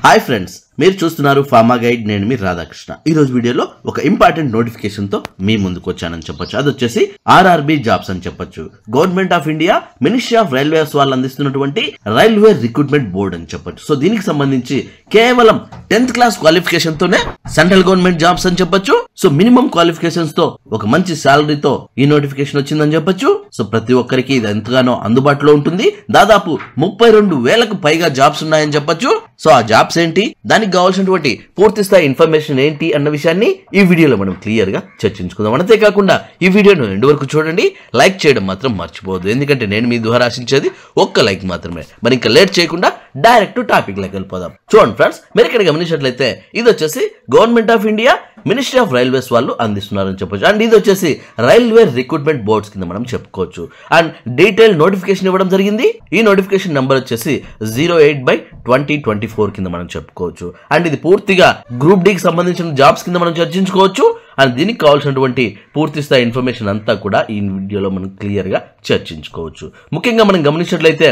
Hi friends, మీరు చూస్తున్నారు pharma guide. నేను మీ రాధాకృష్ణ. ఈ రోజు వీడియోలో ఒక ఇంపార్టెంట్ నోటిఫికేషన్ తో మీ ముందుకు వచ్చానని చెప్పొచ్చు. అది వచ్చేసి ఆర్ఆర్బి జాబ్స్ అని చెప్పొచ్చు. Government of India, ministry of railways వాళ్ళు అందిస్తున్నటువంటి రైల్వే రిక్రూట్మెంట్ బోర్డ్ అని చెప్పొచ్చు. సో దీనికి సంబంధించి కేవలం 10th క్లాస్ క్వాలిఫికేషన్ తోనే సెంట్రల్ గవర్నమెంట్ జాబ్స్ అని చెప్పొచ్చు. సో మినిమం క్వాలిఫికేషన్స్ తో ఒక మంచి సాలరీతో ఈ నోటిఫికేషన్ వచ్చిందని చెప్పొచ్చు. సో ప్రతి ఒక్కరికి ఇది ఎంతగానో అందుబాటులో ఉంటుంది. దాదాపు 32,000కు పైగా జాబ్స్ ఉన్నాయని చెప్పొచ్చు. సో ఆ జాబ్స్ ఏంటి, దానికి కావాల్సినటువంటి పూర్తి స్థాయి ఇన్ఫర్మేషన్ ఏంటి అన్న విషయాన్ని ఈ వీడియోలో మనం క్లియర్ గా చర్చించుకుందాం. అంతేకాకుండా ఈ వీడియోను ఎండ్ వరకు చూడండి. లైక్ చేయడం మాత్రం మర్చిపోవద్దు, ఎందుకంటే నేను మీ ద్వారా ఆశించేది ఒక్క లైక్ మాత్రమే. మరి ఇంకా లేట్ చేయకుండా డైరెక్ట్ టాపిక్ లోకి వెళ్ళిపోదాం. చూడండి ఫ్రెండ్స్, మీరు ఇక్కడ గమనించినట్లయితే ఇది వచ్చేసి government of India, ministry of railways వాళ్ళు అందిస్తున్నారని చెప్పొచ్చు. అండ్ ఇది వచ్చేసి రైల్వే రిక్రూట్మెంట్ బోర్డ్స్ కింద మనం చెప్పుకోవచ్చు. అండ్ డీటెయిల్ నోటిఫికేషన్ ఇవ్వడం జరిగింది. ఈ నోటిఫికేషన్ నెంబర్ వచ్చేసి 08/2024 కింద మనం చెప్పుకోవచ్చు. అండ్ ఇది పూర్తిగా గ్రూప్ డి కి సంబంధించిన జాబ్స్ కింద మనం చర్చించుకోవచ్చు. అండ్ దీనికి కావాల్సినటువంటి పూర్తి స్థాయి ఇన్ఫర్మేషన్ అంతా కూడా ఈ వీడియోలో మనం క్లియర్ గా చర్చించుకోవచ్చు. ముఖ్యంగా మనం గమనించినట్లయితే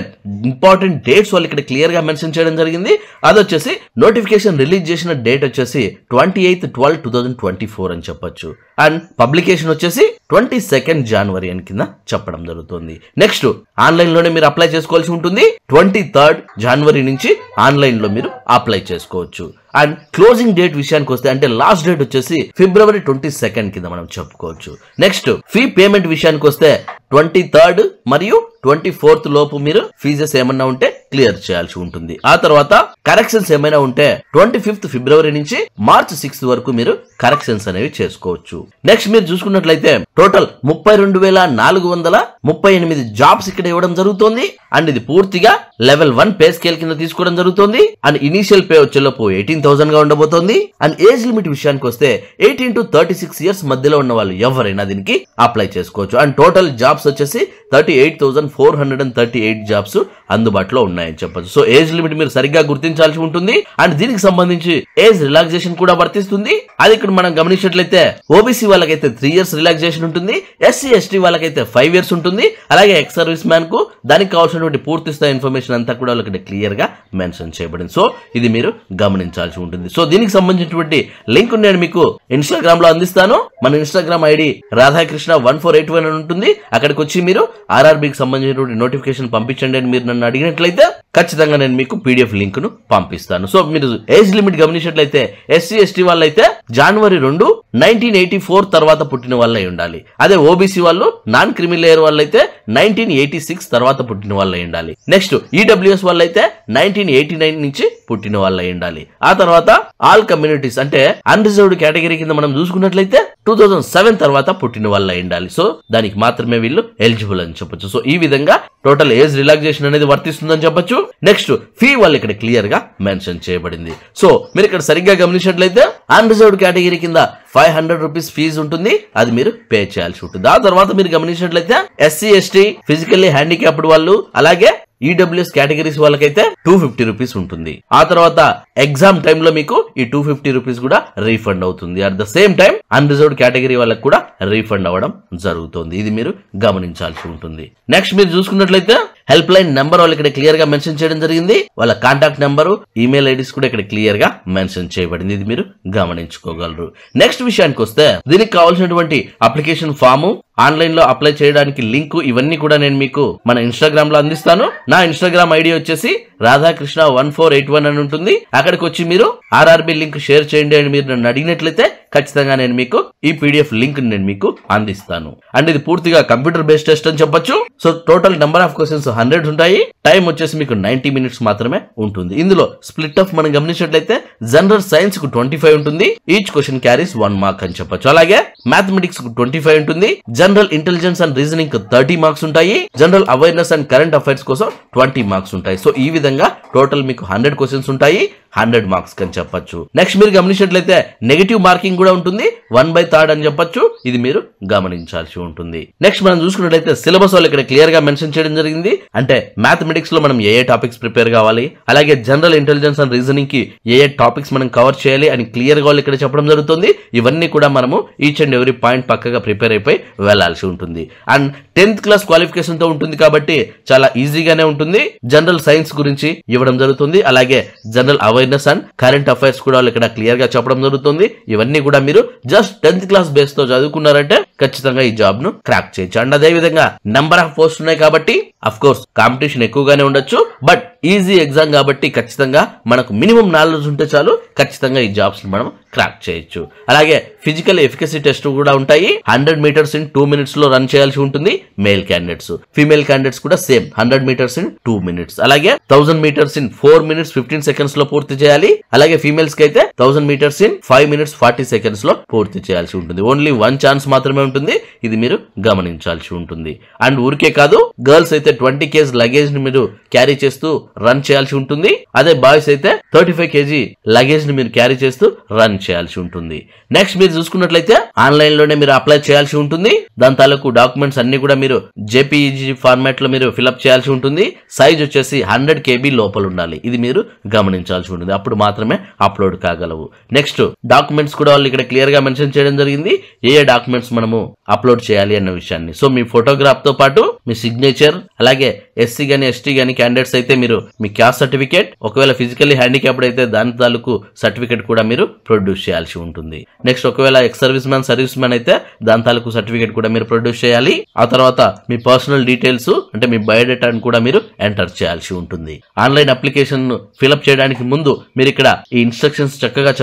ఇంపార్టెంట్ డేట్స్ వాళ్ళు ఇక్కడ క్లియర్ గా మెన్షన్ చేయడం జరిగింది. అది వచ్చేసి నోటిఫికేషన్ రిలీజ్ చేసిన డేట్ వచ్చేసి 28/12/2024 అని చెప్పొచ్చు. అండ్ పబ్లికేషన్ వచ్చేసి 22nd January అని కింద చెప్పడం జరుగుతుంది. నెక్స్ట్ ఆన్లైన్ లోనే మీరు అప్లై చేసుకోవాల్సి ఉంటుంది. 23rd January నుంచి ఆన్లైన్ లో మీరు అప్లై చేసుకోవచ్చు. అండ్ క్లోజింగ్ డేట్ విషయానికి వస్తే, అంటే లాస్ట్ డేట్ వచ్చేసి February 22nd కింద మనం చెప్పుకోవచ్చు. నెక్స్ట్ ఫీ పేమెంట్ విషయానికి వస్తే 23rd మరియు 24th లోపు మీరు ఫీజెస్ ఏమన్నా ఉంటే క్లియర్ చేయాల్సి ఉంటుంది. ఆ తర్వాత కరెక్షన్స్ ఏమైనా ఉంటే 25th February నుంచి March 6th వరకు మీరు కరెక్షన్స్ అనేవి చేసుకోవచ్చు. నెక్స్ట్ మీరు చూసుకున్నట్లయితే టోటల్ 32,438 జాబ్స్ ఇక్కడ ఇవ్వడం జరుగుతుంది. అండ్ ఇది పూర్తిగా లెవెల్ 1 పే స్కేల్ కింద తీసుకోవడం జరుగుతుంది. అండ్ ఇనిషియల్ పే వచ్చేలోపు 18,000 గా ఉండబోతోంది. అండ్ ఏజ్ లిమిట్ విషయానికి వస్తే 18 to 36 years మధ్యలో ఉన్న వాళ్ళు ఎవరైనా దీనికి అప్లై చేసుకోవచ్చు. అండ్ టోటల్ జాబ్స్ వచ్చేసి 38,438 జాబ్స్ అందుబాటులో ఉన్నాయని చెప్పచ్చు. సో ఏజ్ లిమిట్ మీరు సరిగ్గా గుర్తించాల్సి ఉంటుంది. అండ్ దీనికి సంబంధించి ఏజ్ రిలాక్సేషన్ కూడా వర్తిస్తుంది. అది ఇక్కడ మనం గమనించినట్లయితే ఓబీసీ వాళ్ళకైతే 3 years రిలాక్సేషన్ ఉంటుంది. SC ST వాళ్ళకైతే 5 years ఉంటుంది. అలాగే ఎక్స్ సర్వీస్ మ్యాన్ కు దానికి కావాల్సినటువంటి పూర్తి స్థాయి ఇన్ఫర్మేషన్ అంతా కూడా వాళ్ళకి క్లియర్ గా మెన్షన్ చేయబడింది. సో ఇది మీరు గమనించాల్సి ఉంటుంది. సో దీనికి సంబంధించినటువంటి లింక్ నేను మీకు ఇన్స్టాగ్రామ్ లో అందిస్తాను. మన ఇన్స్టాగ్రామ్ ఐడి రాధాకృష్ణ 1481 అని ఉంటుంది. అక్కడికి వచ్చి మీరు ఆర్ఆర్బికి సంబంధించినటువంటి నోటిఫికేషన్ పంపించండి అని మీరు నన్ను అడిగినట్లయితే ఖచ్చితంగా నేను మీకు PDF లింక్ ను పంపిస్తాను. సో మీరు ఏజ్ లిమిట్ గమనించినట్లయితే SC ST వాళ్ళైతే January 2, 1984 తర్వాత పుట్టిన వాళ్ళై ఉండాలి. అదే ఓబీసీ వాళ్ళు, నాన్ క్రిమి లేయర్ వాళ్ళైతే 1986 తర్వాత పుట్టిన వాళ్ళై ఉండాలి. నెక్స్ట్ ఈడబ్ల్యూఎస్ వాళ్ళైతే 1989 నుంచి పుట్టిన వాళ్ళై ఉండాలి. ఆ తర్వాత ఆల్ కమ్యూనిటీస్ అంటే అన్రిజర్వ్డ్ కేటగిరీ కింద మనం చూసుకున్నట్లయితే 2007 తర్వాత పుట్టిన వాళ్ళై ఉండాలి. సో దానికి మాత్రమే వీళ్ళు ఎలిజిబుల్ అని చెప్పొచ్చు. సో ఈ విధంగా టోటల్ ఏజ్ రిలాక్సేషన్ అనేది వర్తిస్తుందని చెప్పొచ్చు. నెక్స్ట్ ఫీ వాళ్ళు ఇక్కడ క్లియర్ గా మెన్షన్ చేయబడింది. సో మీరు ఇక్కడ సరిగ్గా గమనించినట్లయితే అన్రిజర్వ్డ్ కేటగిరీ కింద 500 రూపీస్ ఫీజు ఉంటుంది. అది మీరు పే చేయాల్సి ఉంటుంది. ఆ తర్వాత మీరు గమనించినట్లయితే SC ST ఫిజికల్లీ హ్యాండిక్యాప్డ్ వాళ్ళు, అలాగే ఈడబ్ల్యూఎస్ కేటగిరీస్ వాళ్ళకైతే 250 రూపీస్ ఉంటుంది. ఆ తర్వాత ఎగ్జామ్ టైంలో మీకు ఈ 250 రూపీస్ కూడా రీఫండ్ అవుతుంది. At the same time unreserved category వాళ్ళకి కూడా రీఫండ్ అవ్వడం జరుగుతుంది. ఇది మీరు గమనించాల్సి ఉంటుంది. నెక్స్ట్ మీరు చూసుకున్నట్లయితే హెల్ప్ లైన్ నెంబర్ వాళ్ళు ఇక్కడ క్లియర్ గా మెన్షన్ చేయడం జరిగింది. వాళ్ళ కాంటాక్ట్ నెంబరు, ఈమెయిల్ ఐడీస్ కూడా ఇక్కడ క్లియర్ గా మెన్షన్ చేయబడింది. ఇది మీరు గమనించుకోగలరు. నెక్స్ట్ విషయానికి వస్తే దీనికి కావాల్సినటువంటి అప్లికేషన్ ఫాము, ఆన్లైన్ లో అప్లై చేయడానికి లింక్, ఇవన్నీ కూడా నేను మీకు మన ఇన్స్టాగ్రామ్ లో అందిస్తాను. నా ఇన్స్టాగ్రామ్ ఐడి వచ్చేసి రాధాకృష్ణ 1481 అని ఉంటుంది. అక్కడికి వచ్చి మీరు ఆర్ఆర్బి లింక్ షేర్ చేయండి అని మీరు నన్ను అడిగినట్లయితే ఖచ్చితంగా నేను మీకు ఈ PDF లింక్ నేను మీకు అందిస్తాను. అండ్ ఇది పూర్తిగా కంప్యూటర్ బేస్డ్ టెస్ట్ అని చెప్పొచ్చు. So total number of questions 100 ఉంటాయి. టైం వచ్చేసి మీకు 90 minutes మాత్రమే ఉంటుంది. ఇందులో స్ప్లిట్ ఆఫ్ మనం గమనించినట్లయితే జనరల్ సైన్స్ కు 25 ఉంటుంది. ఈచ్ క్వశ్చన్ క్యారీస్ 1 మార్క్ అని చెప్పొచ్చు. అలాగే మ్యాథమెటిక్స్ కు 25 ఉంటుంది. జనరల్ ఇంటెలిజెన్స్ అండ్ రీజనింగ్ కు 30 మార్క్స్ ఉంటాయి. General awareness and current affairs కోసం 20 మార్క్స్ ఉంటాయి. సో ఈ విధంగా టోటల్ మీకు 100 క్వశ్చన్స్ ఉంటాయి. 100 మార్క్స్ అని చెప్పొచ్చు. నెక్స్ట్ మీరు గమనించినట్లయితే నెగటివ్ మార్కింగ్ కూడా ఉంటుంది, 1/3 అని చెప్పొచ్చు. ఇది మీరు గమనించాల్సి ఉంటుంది. నెక్స్ట్ మనం చూసుకున్నట్లయితే సిలబస్ వాళ్ళు ఇక్కడ క్లియర్ గా మెన్షన్ చేయడం జరిగింది. అంటే మ్యాథమెటిక్స్ లో మనం ఏ టాపిక్స్ ప్రిపేర్ కావాలి, అలాగే జనరల్ ఇంటెలిజెన్స్ అండ్ రీజనింగ్ కి ఏ టాపిక్స్ మనం కవర్ చేయాలి అని క్లియర్ గా వాళ్ళు ఇక్కడ చెప్పడం జరుగుతుంది. ఇవన్నీ కూడా మనము ఈచ్ అండ్ ఎవ్రీ పాయింట్ పక్కగా ప్రిపేర్ అయిపోయి వెళ్లాల్సి ఉంటుంది. అండ్ 10th క్లాస్ క్వాలిఫికేషన్ తో ఉంటుంది కాబట్టి చాలా ఈజీగానే ఉంటుంది. జనరల్ సైన్స్ గురించి ఇవ్వడం జరుగుతుంది. అలాగే general awareness and current affairs కూడా ఇక్కడ క్లియర్ గా చెప్పడం జరుగుతుంది. ఇవన్నీ కూడా మీరు జస్ట్ 10th క్లాస్ బేస్ తో చదువుకున్నారంటే ఖచ్చితంగా ఈ జాబ్ ను క్రాక్ చేయొచ్చు. అండ్ అదే విధంగా నెంబర్ ఆఫ్ పోస్ట్ ఉన్నాయి కాబట్టి అఫ్ కోర్స్ కాంపిటీషన్ ఎక్కువగానే ఉండొచ్చు. బట్ ఈజీ ఎగ్జామ్ కాబట్టి ఖచ్చితంగా మనకు మినిమం నాలెడ్జ్ ఉంటే చాలు, ఖచ్చితంగా ఈ జాబ్స్ మనం క్రాక్ చేయొచ్చు. అలాగే ఫిజికల్ ఎఫికసీ టెస్ట్ కూడా ఉంటాయి. 100 మీటర్స్ ఇన్ 2 minutes లో రన్ చేయాల్సి ఉంటుంది మేల్ క్యాండిడేట్స్. ఫీమేల్ క్యాండిడేట్స్ కూడా సేమ్ 100 మీటర్స్ ఇన్ 2 minutes. అలాగే 1000 మీటర్స్ ఇన్ 4 minutes 15 seconds లో పూర్తి చేయాలి. అలాగే ఫీమేల్స్ కి అయితే 1000 మీటర్స్ ఇన్ 5 minutes 40 seconds లో పూర్తి చేయాల్సి ఉంటుంది. ఓన్లీ 1 ఛాన్స్ మాత్రమే ఉంటుంది. ఇది మీరు గమనించాల్సి ఉంటుంది. అండ్ ఊరికే కాదు, గర్ల్స్ అయితే 20 kg లగేజ్ ని మీరు క్యారీ చేస్తూ రన్ చేయాల్సి ఉంటుంది. అదే బాయ్స్ అయితే 35 kg లగేజ్ ని మీరు క్యారీ చేస్తూ రన్ చేయాల్సి ఉంటుంది. నెక్స్ట్ మీరు చూసుకున్నట్లయితే ఆన్లైన్ లోనే మీరు అప్లై చేయాల్సి ఉంటుంది. దాని తాలూకు డాక్యుమెంట్స్ అన్ని కూడా మీరు జేపీఈజీ ఫార్మాట్ లో మీరు ఫిల్అప్ చేయాల్సి ఉంటుంది. సైజ్ వచ్చేసి 100 KB లోపల ఉండాలి. ఇది మీరు గమనించాల్సి ఉంటుంది. అప్పుడు మాత్రమే అప్లోడ్ కాగలవు. నెక్స్ట్ డాక్యుమెంట్స్ కూడా వాళ్ళు ఇక్కడ క్లియర్ గా మెన్షన్ చేయడం జరిగింది, ఏ డాక్యుమెంట్స్ మనము అప్లోడ్ చేయాలి అన్న విషయాన్ని. సో మీ ఫోటోగ్రాఫ్ తో పాటు మీ సిగ్నేచర్, అలాగే ఎస్సీ గానీ ఎస్టీ గానీ క్యాండిడేట్స్ అయితే మీరు మీ క్యాస్ట్ సర్టిఫికేట్, ఒకవేళ ఫిజికల్లీ హ్యాండిక్యాప్డ్ అయితే దాని తాలూకు సర్టిఫికేట్ కూడా మీరు ప్రొడ్యూస్ చేయాల్సి ఉంటుంది. నెక్స్ట్ ఒకవేళ ఎక్స్ సర్వీస్ మ్యాన్ అయితే దాని తాలూకు సర్టిఫికేట్ కూడా మీరు ప్రొడ్యూస్ చేయాలి. ఆ తర్వాత మీ పర్సనల్ డీటెయిల్స్ అంటే మీ బయోడేటాను కూడా మీరు ఎంటర్ చేయాల్సి ఉంటుంది. ఆన్లైన్ అప్లికేషన్ ఫిల్అప్ చేయడానికి ముందు మీరు ఇక్కడ ఈ ఇన్స్ట్రక్షన్స్ చక్కగా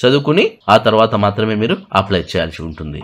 చదువుకుని ఆ తర్వాత మాత్రమే మీరు అప్లై చేయాల్సి ఉంటుంది.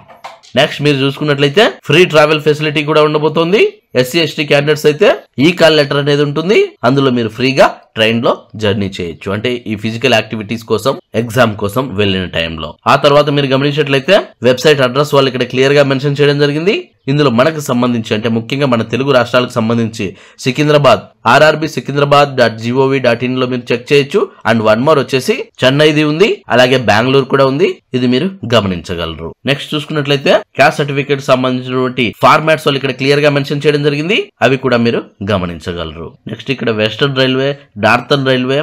నెక్స్ట్ మీరు చూసుకున్నట్లయితే ఫ్రీ ట్రావెల్ ఫెసిలిటీ కూడా ఉండబోతోంది. ఎస్సీ ఎస్టీ క్యాండిడేట్స్ అయితే ఈ కాల్ లెటర్ అనేది ఉంటుంది. అందులో మీరు ఫ్రీగా ట్రైన్ లో జర్నీ చేయొచ్చు, అంటే ఈ ఫిజికల్ యాక్టివిటీస్ కోసం ఎగ్జామ్ కోసం వెళ్ళిన టైంలో. ఆ తర్వాత మీరు గమనించినట్లయితే వెబ్సైట్ అడ్రస్ వాళ్ళు ఇక్కడ క్లియర్ గా మెన్షన్ చేయడం జరిగింది. ఇందులో మనకు సంబంధించి అంటే ముఖ్యంగా మన తెలుగు రాష్ట్రాలకు సంబంధించి సికింద్రాబాద్ rrbsikindradbad.gov.in లో మీరు చెక్ చేయొచ్చు. అండ్ వన్ మోర్ వచ్చేసి చెన్నైది ఉంది, అలాగే బెంగళూరు కూడా ఉంది. ఇది మీరు గమనించగలరు. నెక్స్ట్ చూసుకున్నట్లయితే క్యాస్ట్ సర్టిఫికేట్ సంబంధించినటువంటి ఫార్మాట్స్ వాళ్ళు ఇక్కడ క్లియర్ గా మెన్షన్ చేయడం జరిగింది. అవి కూడా మీరు గమనించగలరు. నెక్స్ట్ ఇక్కడ వెస్టర్న్ రైల్వే, నార్థన్ రైల్వే,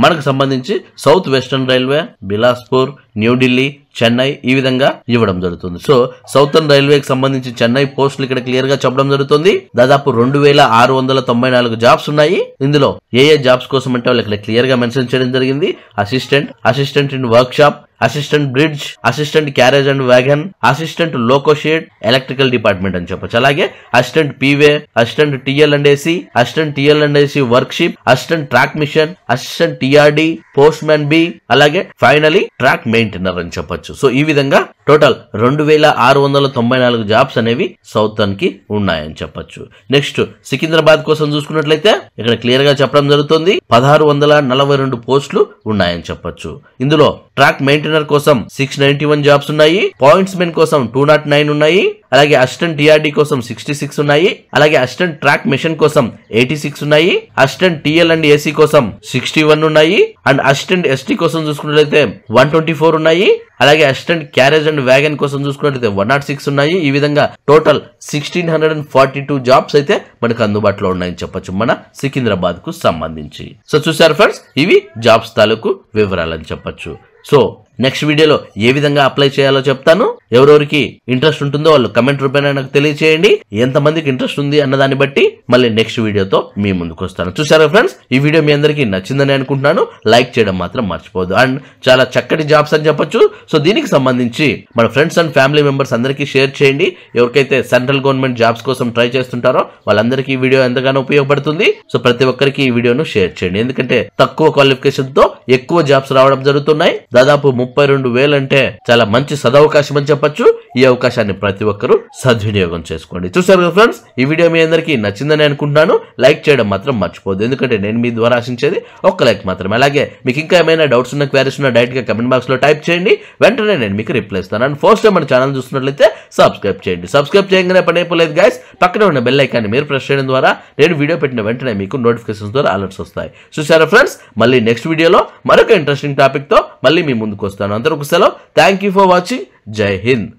మనకు సంబంధించి south western railway, Bilaspur, New Delhi, Chennai ఈ విధంగా ఇవ్వడం జరుగుతుంది. సో సౌతర్న్ రైల్వేకి సంబంధించి చెన్నై పోస్టులు ఇక్కడ క్లియర్ గా చెప్పడం జరుగుతుంది. దాదాపు 2694 జాబ్స్ ఉన్నాయి. ఇందులో ఏ జాబ్స్ కోసం అంటే వాళ్ళు ఇక్కడ క్లియర్ గా మెన్షన్ చేయడం జరిగింది. Assistant in workshop, assistant bridge, assistant carriage and wagon, assistant loco shed, electrical department అని చెప్పొచ్చు. అలాగే assistant p way, assistant TL and AC workshop, assistant track machine, assistant TRD, postman B, అలాగే finally track maintainer అని చెప్పొచ్చు. So ఈ విధంగా total 2694 jobs అనేవి southern కి ఉన్నాయని చెప్పొచ్చు. నెక్స్ట్ సికింద్రాబాద్ కోసం చూసుకున్నట్లయితే ఇక్కడ క్లియర్ గా చెప్పడం జరుగుతుంది 1642 పోస్టులు ఉన్నాయని చెప్పొచ్చు. ఇందులో ట్రాక్ మెయింటైనర్ కోసం 691 జాబ్స్ ఉన్నాయి, పాయింట్స్ మెన్ కోసం 209 ఉన్నాయి, అలాగే అసిస్టెంట్ టిఆర్డి కోసం 66 ఉన్నాయి, అలాగే అసిస్టెంట్ ట్రాక్ మెషిన్ కోసం 86 ఉన్నాయి, అసిస్టెంట్ టిఎల్ అండ్ ఏసీ కోసం 61 ఉన్నాయి, అండ్ అసిస్టెంట్ ఎస్టీ కోసం చూసుకున్నట్లయితే 124 ఉన్నాయి, అలాగే అసిస్టెంట్ క్యారేజ్ అండ్ వ్యాగన్ కోసం చూసుకున్నట్లయితే 106 ఉన్నాయి. ఈ విధంగా టోటల్ 1642 జాబ్స్ అయితే మనకు అందుబాటులో ఉన్నాయని చెప్పొచ్చు మన సికింద్రాబాద్ కు సంబంధించి. సో చూసారు ఫ్రెండ్స్, ఇవి జాబ్స్ తాలూకు వివరాలని చెప్పొచ్చు. సో నెక్స్ట్ వీడియోలో ఏ విధంగా అప్లై చేయాలో చెప్తాను. ఎవరెవరికి ఇంట్రెస్ట్ ఉంటుందో వాళ్ళు కమెంట్ రూపేణా నాకు తెలియచేయండి. ఎంతమందికి ఇంట్రెస్ట్ ఉంది అన్న దాన్ని బట్టి మళ్ళీ నెక్స్ట్ వీడియోతో మీ ముందుకు వస్తాను. చూసారా ఫ్రెండ్స్, ఈ వీడియో మీ అందరికీ నచ్చిందని అనుకుంటున్నాను. లైక్ చేయడం మాత్రం మర్చిపోదు. అండ్ చాలా చక్కటి జాబ్స్ అని చెప్పొచ్చు. సో దీనికి సంబంధించి మన ఫ్రెండ్స్ అండ్ ఫ్యామిలీ మెంబర్స్ అందరికీ షేర్ చేయండి. ఎవరికైతే సెంట్రల్ గవర్నమెంట్ జాబ్స్ కోసం ట్రై చేస్తుంటారో వాళ్ళందరికీ ఈ వీడియో ఎంతగానో ఉపయోగపడుతుంది. సో ప్రతి ఒక్కరికి ఈ వీడియోను షేర్ చేయండి. ఎందుకంటే తక్కువ క్వాలిఫికేషన్ తో ఎక్కువ జాబ్స్ రావడం జరుగుతున్నాయి. దాదాపు 32,000 అంటే చాలా మంచి సదవకాశం అని చెప్పొచ్చు. ఈ అవకాశాన్ని ప్రతి ఒక్కరూ సద్వినియోగం చేసుకోండి. చూసారు కదా ఫ్రెండ్స్, ఈ వీడియో మీ అందరికీ నచ్చిందని అనుకుంటున్నాను. లైక్ చేయడం మాత్రం మర్చిపోదు. ఎందుకంటే నేను మీ ద్వారా ఆశించేది ఒక్క లైక్ మాత్రమే. అలాగే మీకు ఇంకా ఏమైనా డౌట్స్ ఉన్న, క్వారీస్ ఉన్న డైరెక్ట్ గా కమెంట్ బాక్స్ లో టైప్ చేయండి. వెంటనే నేను మీకు రిప్లై ఇస్తాను. అండ్ ఫస్ట్ టైం మన ఛానల్ చూస్తున్నట్లయితే సబ్స్క్రైబ్ చేయండి. సబ్స్క్రైబ్ చేయగానే పని అయిపోలేదు గైస్. పక్కనే ఉన్న బెల్ ఐకాన్ని మీరు ప్రెస్ చేయడం ద్వారా నేను వీడియో పెట్టిన వెంటనే మీకు నోటిఫికేషన్స్ ద్వారా అలర్ట్స్ వస్తాయి. చూసారా ఫ్రెండ్స్, మళ్ళీ నెక్స్ట్ వీడియోలో మరొక ఇంట్రెస్టింగ్ టాపిక్ తో మళ్ళీ మీ ముందుకు వస్తాను. అందరూ సెలవు. Thank you for watching. జై హింద్.